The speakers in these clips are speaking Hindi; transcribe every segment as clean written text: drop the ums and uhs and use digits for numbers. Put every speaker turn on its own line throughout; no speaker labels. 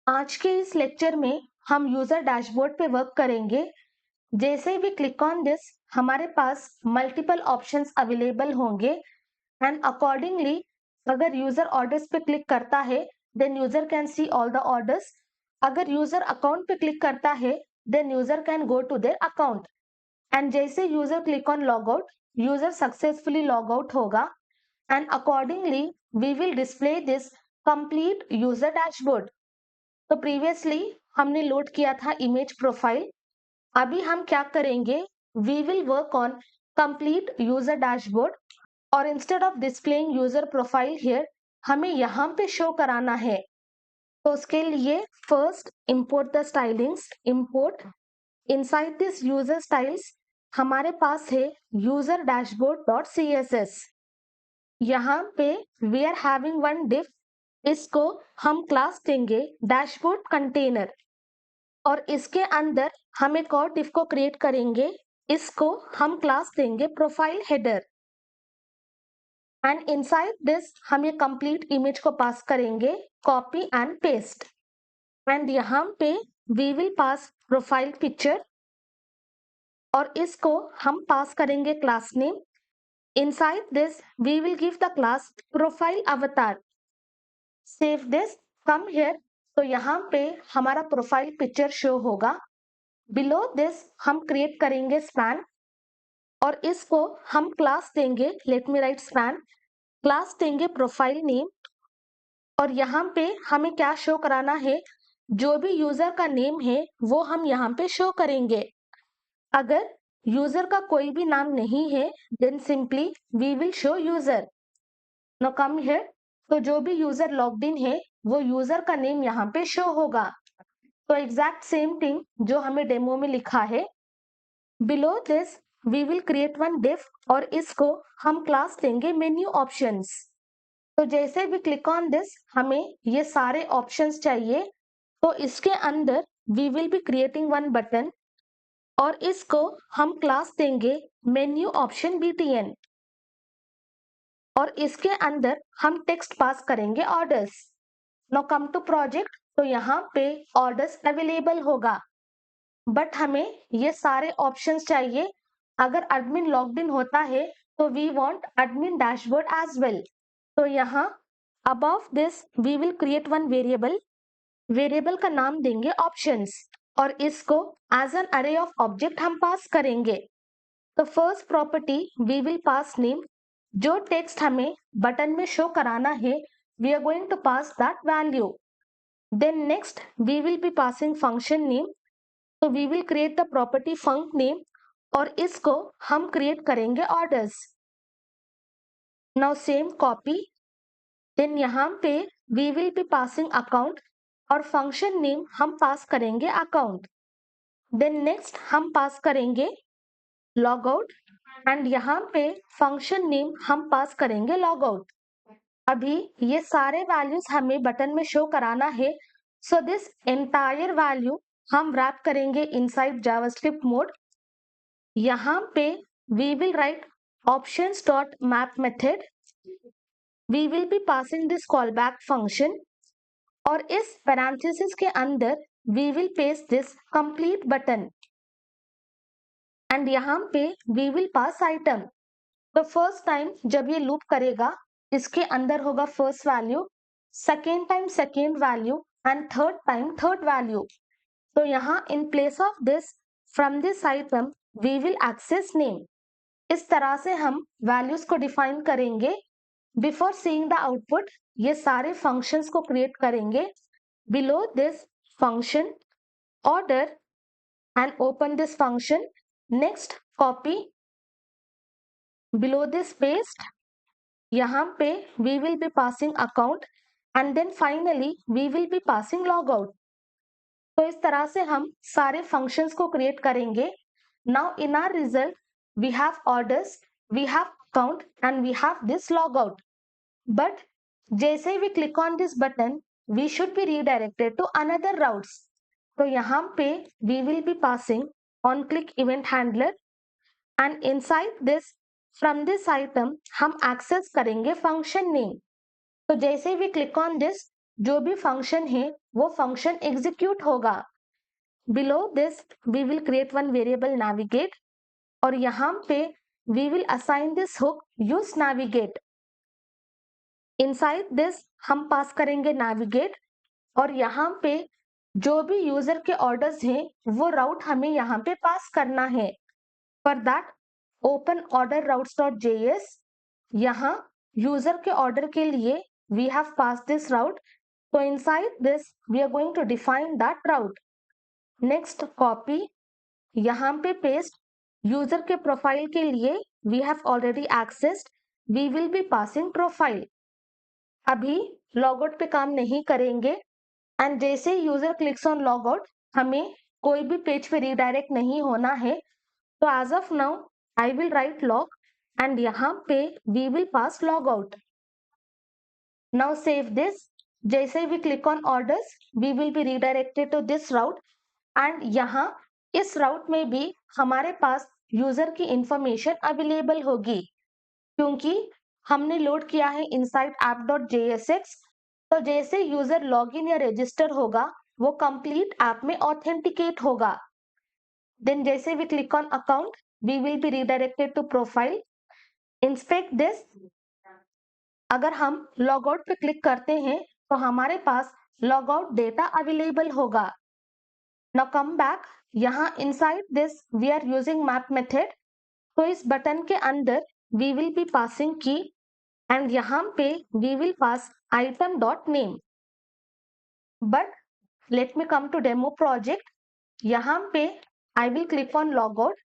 आज के इस लेक्चर में हम यूजर डैशबोर्ड पे वर्क करेंगे। जैसे ही वी क्लिक ऑन दिस, हमारे पास मल्टीपल ऑप्शंस अवेलेबल होंगे एंड अकॉर्डिंगली अगर यूजर ऑर्डर्स पे क्लिक करता है then user can see all the orders. अगर यूजर अकाउंट पे क्लिक करता है then user can go to their account and जैसे user click on log out, user successfully log out होगा and accordingly we will display this complete user dashboard. तो प्रीवियसली हमने लोड किया था इमेज प्रोफाइल। अभी हम क्या करेंगे, we will work on complete user dashboard और instead of displaying user profile here हमें यहाँ पे शो कराना है। तो उसके लिए first import the stylings. Import inside this user styles हमारे पास है user dashboard dot C S S. यहाँ पे we are having one div, इसको हम क्लास देंगे डैशबोर्ड कंटेनर और इसके अंदर हम एक और डिफ को क्रिएट करेंगे, इसको हम क्लास देंगे profile header and inside this हम ये कंप्लीट इमेज को पास करेंगे कॉपी एंड पेस्ट एंड यहाँ पे we will pass profile picture और इसको हम पास करेंगे class name. Inside this we will give the class profile avatar. Save this, come here. तो यहाँ पे हमारा प्रोफाइल पिक्चर शो होगा। बिलो दिस हम क्रिएट करेंगे स्पैन और इसको हम क्लास देंगे, let me write span, class देंगे प्रोफाइल नेम और यहाँ पे हमें क्या शो कराना है, जो भी यूजर का नेम है वो हम यहाँ पे शो करेंगे। अगर यूजर का कोई भी नाम नहीं है then simply we will show user. No come here. तो जो भी यूजर लॉग्ड इन है वो यूजर का नेम यहाँ पे शो होगा। तो एग्जैक्ट सेम थिंग जो हमें डेमो में लिखा है। Below this we will create one div और इसको हम क्लास देंगे मेन्यू ऑप्शंस। तो जैसे भी क्लिक ऑन दिस हमें ये सारे ऑप्शंस चाहिए, तो इसके अंदर we will be creating one button और इसको हम क्लास देंगे मेन्यू ऑप्शन BTN और इसके अंदर हम टेक्स्ट पास करेंगे orders. Now come to project. तो यहाँ पे ऑर्डर्स अवेलेबल होगा बट हमें ये सारे ऑप्शंस चाहिए। अगर एडमिन लॉग्ड इन होता है तो we want admin dashboard as well. तो यहाँ above this we will create one variable. Variable का नाम देंगे ऑप्शंस और इसको as an array of object हम पास करेंगे। तो first property we will pass name. जो टेक्स्ट हमें बटन में शो कराना है we are going to pass that value. Then next we will be passing function name. तो we will create the property funk name और इसको हम क्रिएट करेंगे orders. Now same copy. Then यहाँ पे we will be passing account और फंक्शन नेम हम पास करेंगे अकाउंट। देन नेक्स्ट हम पास करेंगे लॉग आउट एंड यहाँ पे फंक्शन नेम हम पास करेंगे लॉग आउट। अभी ये सारे वैल्यूज हमें बटन में शो कराना है, सो दिस एंटायर वैल्यू हम रैप करेंगे इनसाइड जावास्क्रिप्ट मोड। यहाँ पे we will write options dot map method. We will be passing this call back function और इस पैरेंथेसिस के अंदर we will paste this complete button and यहाँ पे वी विल पास आइटम। तो फर्स्ट टाइम जब ये लूप करेगा इसके अंदर होगा first value, second time second value and third time third value. तो यहाँ in place of this from this item we will access name. इस तरह से हम वैल्यूज को डिफाइन करेंगे। बिफोर सीइंग द आउटपुट ये सारे फंक्शंस को क्रिएट करेंगे। Below this function order and open this function. Next copy, below this paste. यहाँ पे we will be passing account and then finally we will be passing log out. तो इस तरह से हम सारे फंक्शंस को क्रिएट करेंगे। Now in our result we have orders, we have account and we have this log out. But जैसे we click on this button we should be redirected to another routes. तो यहाँ पे we will be passing on click event handler and inside this from this item हम एक्सेस करेंगे फंक्शन नेम। तो जैसे वी क्लिक ऑन दिस जो भी फंक्शन है वो फंक्शन एग्जीक्यूट होगा। Below this we will create one variable navigate और यहाँ पे we will assign this hook use navigate. Inside this हम पास करेंगे नेविगेट और यहाँ पे जो भी यूजर के ऑर्डर्स हैं वो राउट हमें यहाँ पे पास करना है। For that open order routes dot JS. यहाँ यूजर के ऑर्डर के लिए we have pass this route, so inside this we are going to define that route. Next copy, यहाँ पे पेस्ट। यूजर के प्रोफाइल के लिए we have already accessed, we will be passing profile. अभी लॉगआउट पे काम नहीं करेंगे एंड जैसे यूजर क्लिक्स ऑन लॉगआउट हमें कोई भी पेज पे रीडायरेक्ट नहीं होना है। तो as of now I will write log and यहाँ पे we will pass logout. Now save this. जैसे we click on orders we will be redirected to this route and यहाँ इस राउट में भी हमारे पास यूजर की इंफॉर्मेशन अवेलेबल होगी क्योंकि हमने लोड किया है इनसाइड app.jsx। तो जैसे यूजर लॉगिन या रजिस्टर होगा वो कंप्लीट ऐप में ऑथेंटिकेट होगा। देन जैसे we click on account we will be redirected to profile. Inspect this. अगर हम लॉग आउट पे क्लिक करते हैं तो हमारे पास लॉग आउट डेटा अवेलेबल होगा। Now come back. यहाँ inside this we are using map method, तो इस बटन के अंदर we will be passing key and यहाँ पे we will pass item dot name. But let me come to demo project. यहाँ पे I will click on log out.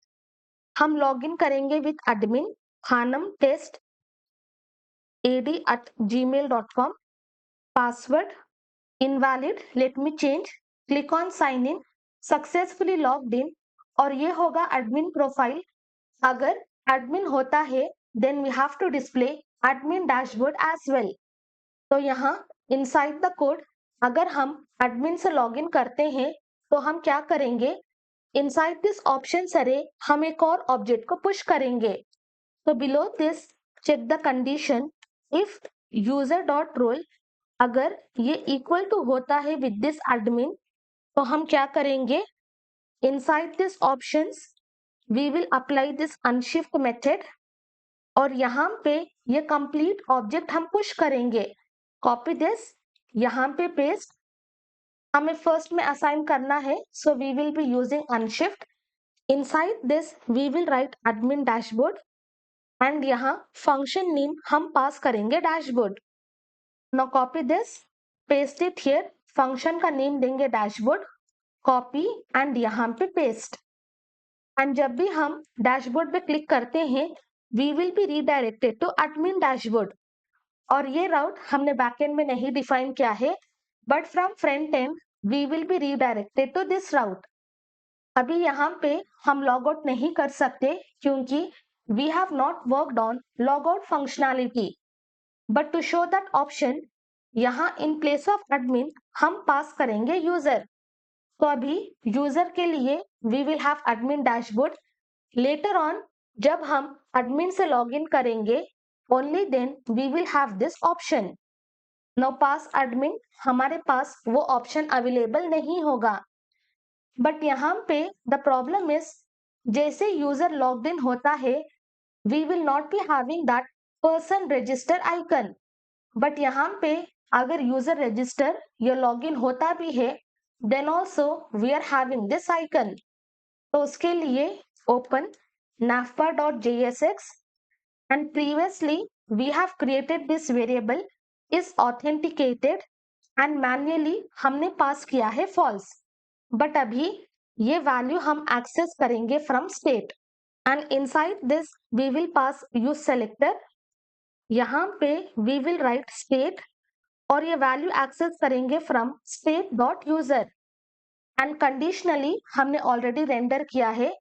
हम लॉग इन करेंगे with admin Khanam test ad@gmail.com। Password invalid, let me change। click on sign in, successfully logged in और ये होगा admin प्रोफाइल। अगर admin होता है then we have to display admin dashboard as well। तो यहाँ inside the code अगर हम admin से लॉगिन करते हैं तो हम क्या करेंगे, inside this options array हम एक और ऑब्जेक्ट को पुश करेंगे। तो below this check the condition if user dot role अगर ये इक्वल टू होता है विद दिस एडमिन तो हम क्या करेंगे, inside this options we will apply this unshift method और यहाँ पे ये कंप्लीट ऑब्जेक्ट हम पुश करेंगे। कॉपी दिस, यहाँ पे पेस्ट। हमें फर्स्ट में असाइन करना है so we will be using unshift. Inside this we will write admin dashboard and यहाँ फंक्शन नेम हम पास करेंगे dashboard. Now copy this, paste it here. Function का नेम देंगे डैशबोर्ड, कॉपी एंड यहाँ पे पेस्ट। एंड जब भी हम डैशबोर्ड पे क्लिक करते हैं we will be redirected to admin dashboard. और ये राउट हमने बैकएंड में नहीं डिफाइन किया है but from front end we will be redirected to this route. अभी यहाँ पे हम लॉग आउट नहीं कर सकते क्योंकि we have not worked on log out functionality. But to show that option यहाँ इन प्लेस ऑफ एडमिन हम पास करेंगे यूजर। तो अभी यूजर के लिए we will have admin dashboard. Later on जब हम एडमिन से लॉगिन करेंगे only then we will have this option. No pass admin हमारे पास वो ऑप्शन अवेलेबल नहीं होगा। बट यहाँ पे द प्रॉब्लम इज जैसे यूजर लॉग्ड इन होता है we will not be having that person register icon. But यहाँ पे अगर यूजर रजिस्टर या लॉगिन होता भी है then also we are having this icon। तो उसके लिए open navbar.jsx and previously we have created this variable is authenticated and manually हमने पास किया है false। बट अभी ये वैल्यू हम एक्सेस करेंगे from state and inside this we will pass use selector. यहाँ पे वी विल राइट स्टेट और ये वैल्यू एक्सेस करेंगे from state dot user and conditionally हमने ऑलरेडी रेंडर किया है।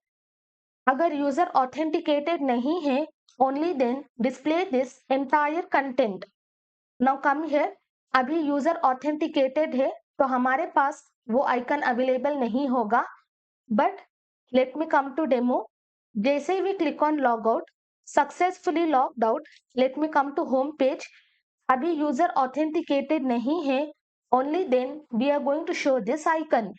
अगर यूजर ऑथेंटिकेटेड नहीं है only then display this entire content. Now come here. अभी यूजर ऑथेंटिकेटेड है तो हमारे पास वो आइकन अवेलेबल नहीं होगा। But let me come to demo. जैसे we click on log out successfully logged out, let me come to home page. अभी यूजर ऑथेंटिकेटेड नहीं है only then we are going to show this icon.